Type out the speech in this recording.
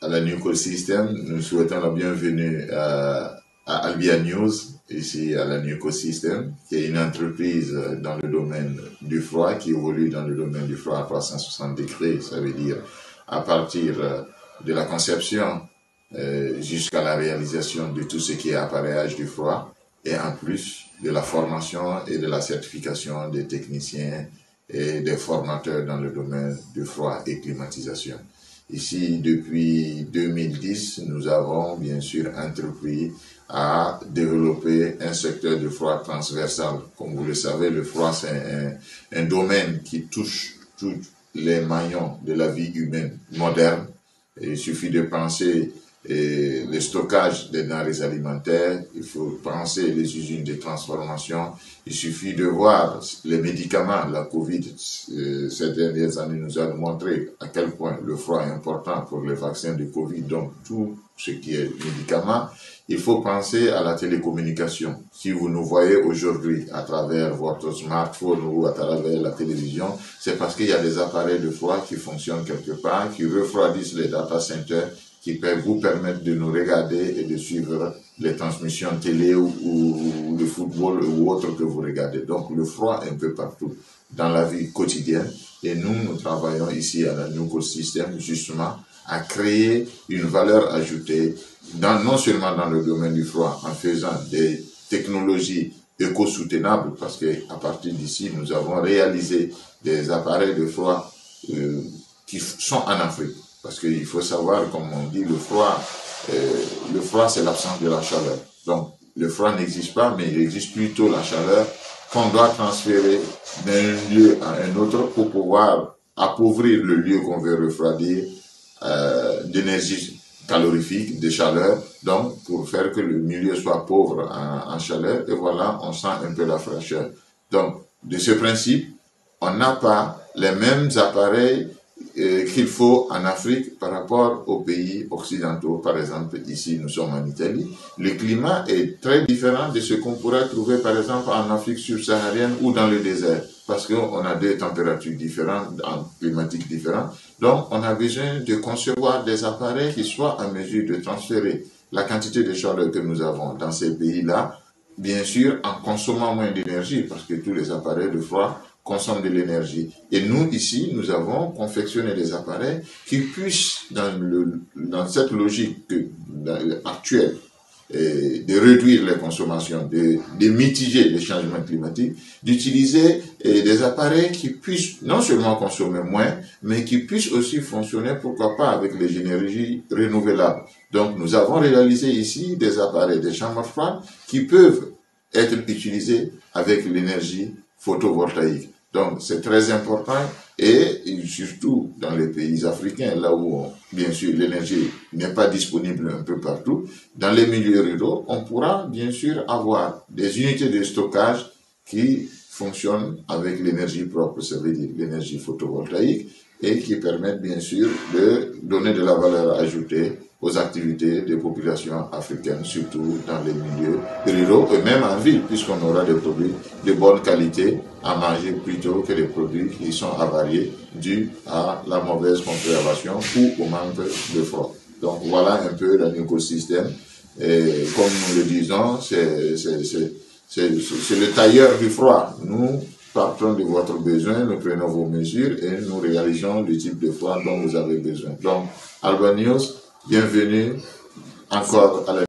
à la New Ecosystem. Nous souhaitons la bienvenue à Albia News, ici à la New Ecosystem, qui est une entreprise dans le domaine du froid, qui évolue dans le domaine du froid à 360 degrés, ça veut dire à partir de la conception jusqu'à la réalisation de tout ce qui est appareillage du froid, et en plus de la formation et de la certification des techniciens et des formateurs dans le domaine du froid et climatisation. Ici, depuis 2010, nous avons bien sûr entrepris à développer un secteur de froid transversal. Comme vous le savez, le froid, c'est un domaine qui touche tous les maillons de la vie humaine moderne. Et il suffit de penser le stockage des denrées alimentaires, il faut penser les usines de transformation, il suffit de voir les médicaments. La Covid, ces dernières années nous a montré à quel point le froid est important pour les vaccins de Covid, donc tout ce qui est médicaments. Il faut penser à la télécommunication. Si vous nous voyez aujourd'hui à travers votre smartphone ou à travers la télévision, c'est parce qu'il y a des appareils de froid qui fonctionnent quelque part, qui refroidissent les data centers, qui peuvent vous permettre de nous regarder et de suivre les transmissions télé ou le football ou autre que vous regardez. Donc le froid est un peu partout dans la vie quotidienne. Et nous travaillons ici à la New Ecosystem justement à créer une valeur ajoutée, non seulement dans le domaine du froid, en faisant des technologies éco-soutenables, parce qu'à partir d'ici, nous avons réalisé des appareils de froid qui sont en Afrique. Parce qu'il faut savoir, comme on dit, le froid c'est l'absence de la chaleur. Donc, le froid n'existe pas, mais il existe plutôt la chaleur qu'on doit transférer d'un lieu à un autre pour pouvoir appauvrir le lieu qu'on veut refroidir d'énergie calorifique, de chaleur, donc pour faire que le milieu soit pauvre en chaleur, et voilà, on sent un peu la fraîcheur. Donc, de ce principe, on n'a pas les mêmes appareils qu'il faut en Afrique par rapport aux pays occidentaux. Par exemple, ici, nous sommes en Italie. Le climat est très différent de ce qu'on pourrait trouver, par exemple, en Afrique subsaharienne ou dans le désert, parce qu'on a des températures différentes, climatiques différentes. Donc, on a besoin de concevoir des appareils qui soient en mesure de transférer la quantité de chaleur que nous avons dans ces pays-là, bien sûr, en consommant moins d'énergie, parce que tous les appareils de froid consomment de l'énergie. Et nous, ici, nous avons confectionné des appareils qui puissent, dans cette logique actuelle, de réduire les consommations, de mitiger les changements climatiques, d'utiliser des appareils qui puissent non seulement consommer moins, mais qui puissent aussi fonctionner, pourquoi pas, avec les énergies renouvelables. Donc, nous avons réalisé ici des appareils, des chambres froides, qui peuvent être utilisés avec l'énergie photovoltaïque. Donc, c'est très important, et surtout dans les pays africains, là où, bien sûr, l'énergie n'est pas disponible un peu partout, dans les milieux ruraux, on pourra, bien sûr, avoir des unités de stockage qui fonctionnent avec l'énergie propre, ça veut dire l'énergie photovoltaïque, et qui permettent, bien sûr, de donner de la valeur ajoutée aux activités des populations africaines, surtout dans les milieux ruraux et même en ville, puisqu'on aura des produits de bonne qualité à manger plutôt que des produits qui sont avariés dus à la mauvaise conservation ou au manque de froid. Donc voilà un peu le écosystème. Et comme nous le disons, c'est le tailleur du froid. Nous partons de votre besoin, nous prenons vos mesures et nous réalisons le type de froid dont vous avez besoin. Donc, Albia News, bienvenue encore à la